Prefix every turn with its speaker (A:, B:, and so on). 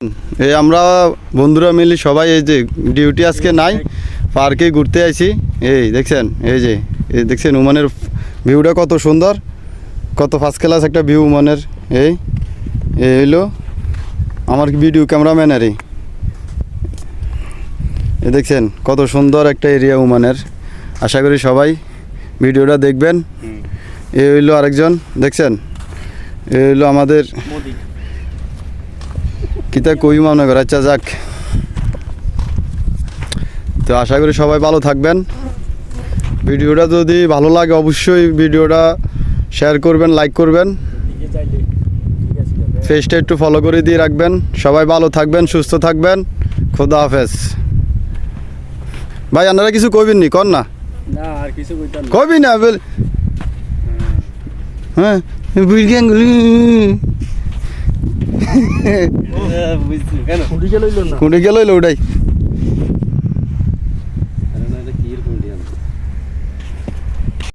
A: এই আমরা বন্ধুরা মিলে সবাই এই যে ডিউটি আজকে নাই, পার্কে ঘুরতে আইছি। এই দেখছেন, এই যে এই দেখছেন ওমানের ভিউটা কত সুন্দর, কত ফার্স্ট ক্লাস একটা ভিউ ওমানের। এই হইলো আমার ভিডিও ক্যামেরাম্যান। আর এই দেখছেন কত সুন্দর একটা এরিয়া ওমানের। আশা করি সবাই ভিডিওটা দেখবেন। এই হইলো আরেকজন, দেখছেন এই হইলো আমাদের কিতা কই মনে করে। আচ্ছা যাক, তো আশা করি সবাই ভালো থাকবেন। ভিডিওটা যদি ভালো লাগে অবশ্যই ভিডিওটা শেয়ার করবেন, লাইক করবেন, পেজটা একটু ফলো করে দিয়ে রাখবেন। সবাই ভালো থাকবেন, সুস্থ থাকবেন। খোদা হাফেজ। ভাই আপনারা কিছু কইবেন নি? কর না,
B: আর কিছু
A: কইবি না? হ্যাঁ
B: বুঝছি কেন?
A: কুড়ি গেল ওটাই।